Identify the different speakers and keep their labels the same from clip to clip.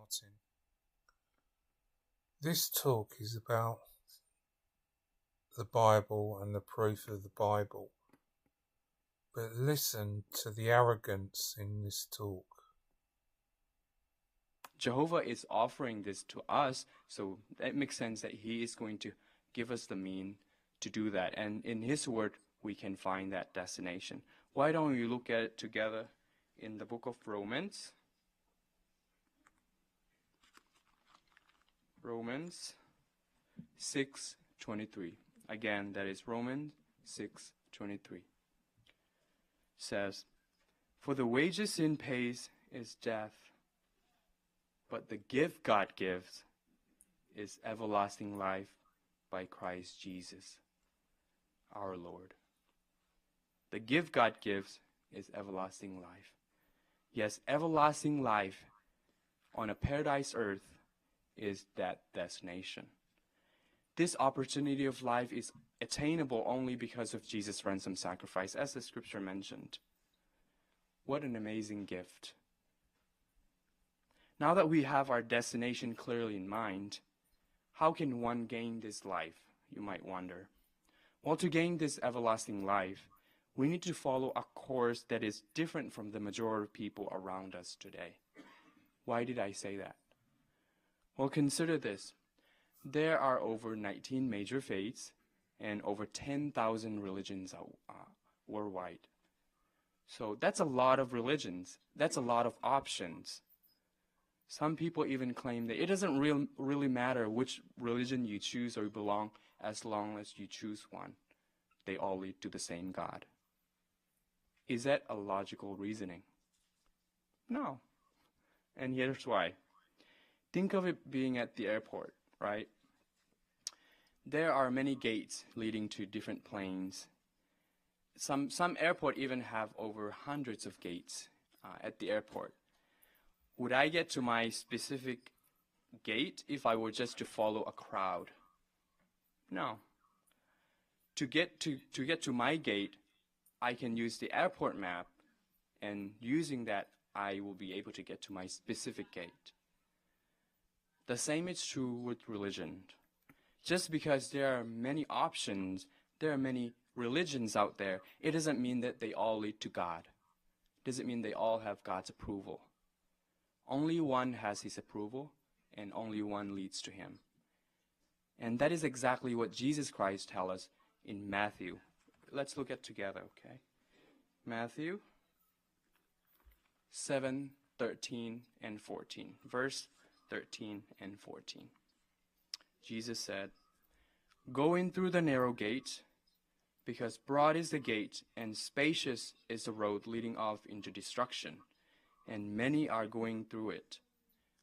Speaker 1: Martin. This talk is about the Bible and the proof of the Bible. But listen to the arrogance in this talk.
Speaker 2: Jehovah is offering this to us, so it makes sense that he is going to give us the mean to do that. And in his word, we can find that destination. Why don't we look at it together in the book of Romans? Romans 6:23. Again, that is Romans 6:23. Says, "For the wages sin pays is death, but the gift God gives is everlasting life by Christ Jesus, our Lord." The gift God gives is everlasting life. Yes, everlasting life on a paradise earth is that destination. This opportunity of life is attainable only because of Jesus' ransom sacrifice, as the scripture mentioned. What an amazing gift. Now that we have our destination clearly in mind, how can one gain this life, you might wonder? Well, to gain this everlasting life, we need to follow a course that is different from the majority of people around us today. Why did I say that? Well, consider this. There are over 19 major faiths and over 10,000 religions worldwide. So that's a lot of religions. That's a lot of options. Some people even claim that it doesn't really matter which religion you choose or you belong, as long as you choose one. They all lead to the same God. Is that a logical reasoning? No. And here's why. Think of it being at the airport, right? There are many gates leading to different planes. Some airport even have over hundreds of gates at the airport. Would I get to my specific gate if I were just to follow a crowd? No. To get to my gate, I can use the airport map, and using that, I will be able to get to my specific gate. The same is true with religion. Just because there are many options, there are many religions out there, it doesn't mean that they all lead to God. It doesn't mean they all have God's approval. Only one has his approval, and only one leads to him. And that is exactly what Jesus Christ tells us in Matthew. Let's look at together, okay? Matthew 7:13 and 14. Verse 13 and 14. Jesus said, "Go in through the narrow gate, because broad is the gate, and spacious is the road leading off into destruction, and many are going through it.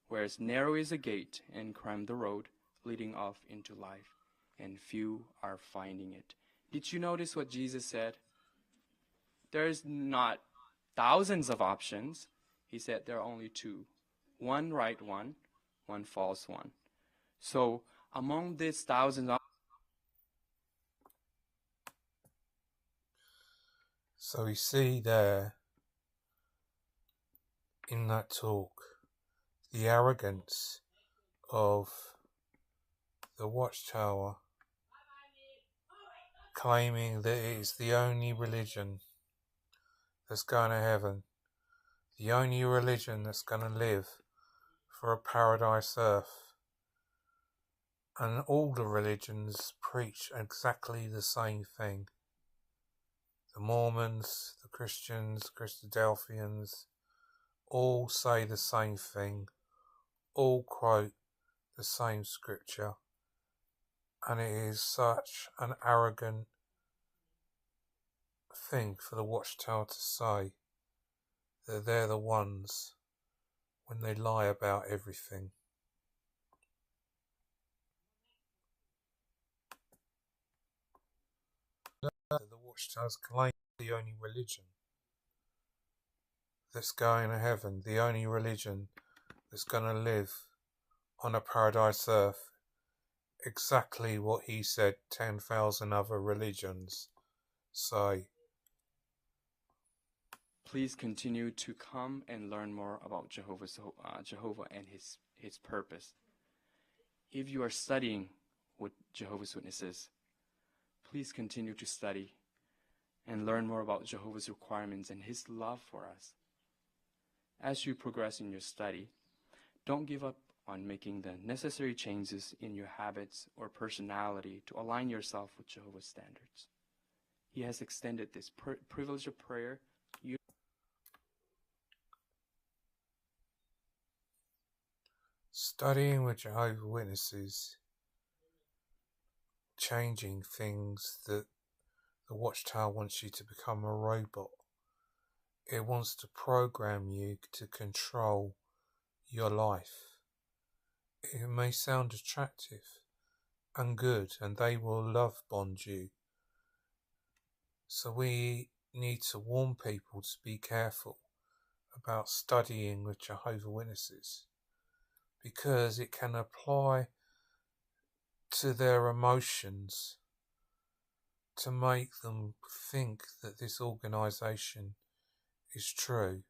Speaker 2: Whereas narrow is the gate, and cramped the road leading off into life, and few are finding it." Did you notice what Jesus said? There's not thousands of options. He said there are only two. One right one, one false one. So among these thousands of...
Speaker 1: So we see there in that talk the arrogance of the Watchtower claiming that it is the only religion that's going to heaven, the only religion that's going to live for a paradise earth. And all the religions preach exactly the same thing. The Mormons, the Christians, Christadelphians, all say the same thing, all quote the same scripture. And it is such an arrogant thing for the Watchtower to say that they're the ones when they lie about everything. The Watchtower's claim the only religion that's going to heaven, the only religion that's going to live on a paradise earth, exactly what he said 10,000 other religions say.
Speaker 2: Please continue to come and learn more about Jehovah and his its purpose. If you are studying with Jehovah's Witnesses, please continue to study and learn more about Jehovah's requirements and His love for us. As you progress in your study, don't give up on making the necessary changes in your habits or personality to align yourself with Jehovah's standards. He has extended this privilege of prayer.
Speaker 1: Studying with Jehovah Witnesses, changing things that the Watchtower wants you to become a robot. It wants to program you to control your life. It may sound attractive and good, and they will love bond you. So we need to warn people to be careful about studying with Jehovah Witnesses, because it can apply to their emotions to make them think that this organisation is true,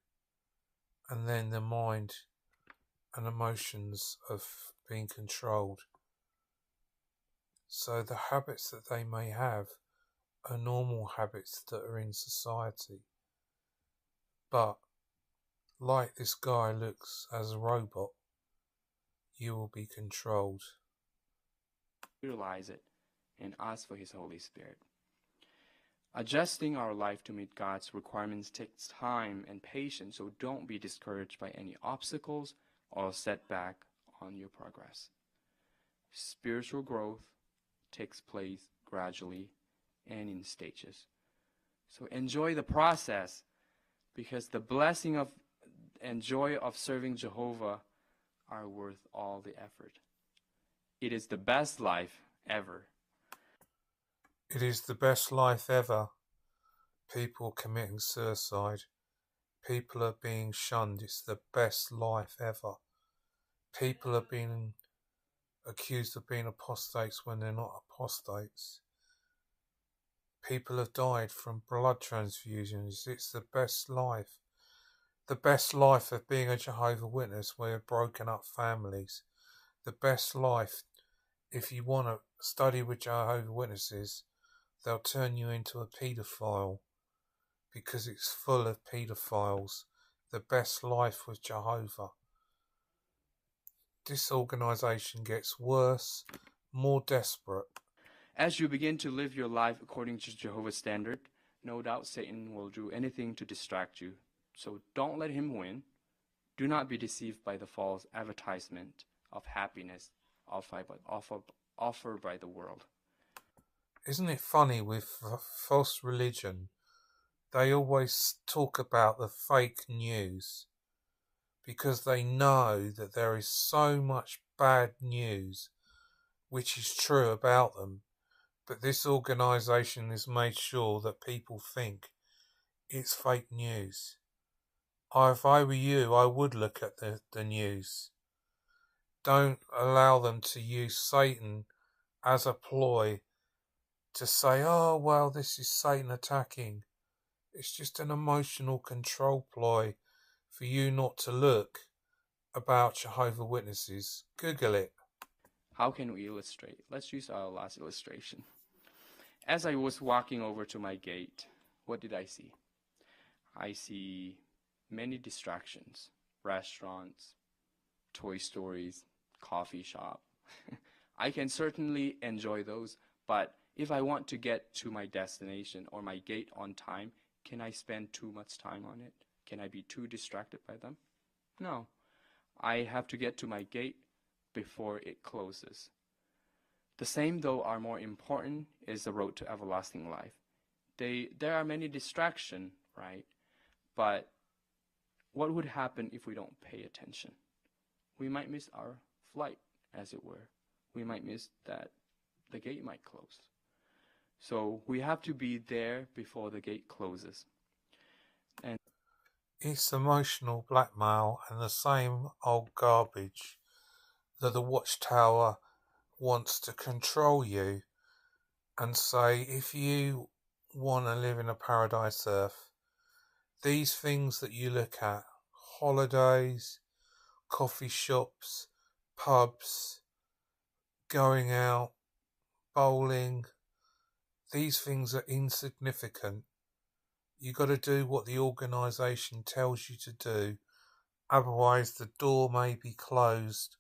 Speaker 1: and then the mind and emotions of being controlled. So the habits that they may have are normal habits that are in society, but like this guy looks as a robot, you will be controlled.
Speaker 2: Realize it and ask for His Holy Spirit. Adjusting our life to meet God's requirements takes time and patience, so don't be discouraged by any obstacles or setback on your progress. Spiritual growth takes place gradually and in stages. So enjoy the process, because the blessing of and joy of serving Jehovah are worth all the effort. It is the best life ever.
Speaker 1: It is the best life ever. People committing suicide. People are being shunned. It's the best life ever. People are being accused of being apostates when they're not apostates. People have died from blood transfusions. It's the best life. The best life of being a Jehovah Witness where you've broken up families. The best life, if you want to study with Jehovah Witnesses, they'll turn you into a paedophile because it's full of paedophiles. The best life with Jehovah. This organisation gets worse, more desperate.
Speaker 2: As you begin to live your life according to Jehovah's standard, no doubt Satan will do anything to distract you. So don't let him win. Do not be deceived by the false advertisement of happiness offered by the world.
Speaker 1: Isn't it funny with false religion? They always talk about the fake news because they know that there is so much bad news which is true about them. But this organisation has made sure that people think it's fake news. If I were you, I would look at the news. Don't allow them to use Satan as a ploy to say, oh, well, this is Satan attacking. It's just an emotional control ploy for you not to look about Jehovah Witnesses. Google it.
Speaker 2: How can we illustrate? Let's use our last illustration. As I was walking over to my gate, what did I see? I see many distractions. Restaurants, toy stores, coffee shop. I can certainly enjoy those, but if I want to get to my destination or my gate on time, can I spend too much time on it? Can I be too distracted by them? No. I have to get to my gate before it closes. The same, though, are more important is the road to everlasting life. There are many distractions, right? But what would happen if we don't pay attention? We might miss our flight, as it were. We might miss that the gate might close. So we have to be there before the gate closes. And
Speaker 1: it's emotional blackmail and the same old garbage that the Watchtower wants to control you and say, if you want to live in a paradise earth, these things that you look at, holidays, coffee shops, pubs, going out, bowling. These things are insignificant. You got to do what the organisation tells you to do, otherwise the door may be closed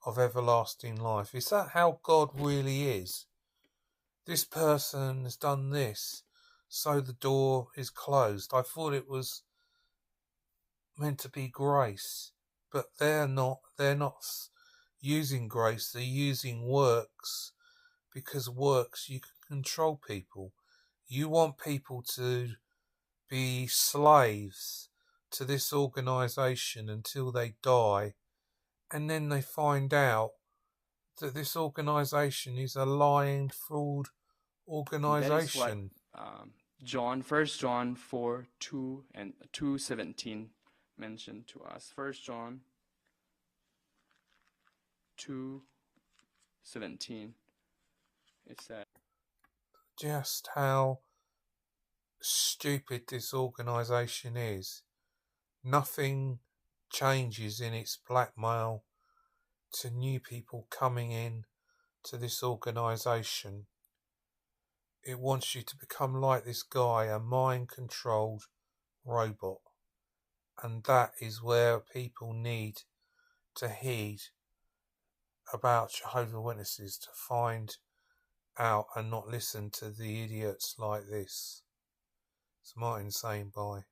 Speaker 1: of everlasting life. Is that how God really is? This person has done this, so the door is closed. I thought it was meant to be grace, but they're not using grace, they're using works, because works you can control people. You want people to be slaves to this organisation until they die, and then they find out that this organisation is a lying, fraud organisation.
Speaker 2: That is what 1 John 4:2 and 2:17 mentioned to us. 1 John 2:17. It said,
Speaker 1: Just how stupid this organisation is. Nothing changes in its blackmail to new people coming in to this organisation. It wants you to become like this guy, a mind-controlled robot. And that is where people need to heed about Jehovah Witnesses, to find out and not listen to the idiots like this. It's Martin saying bye.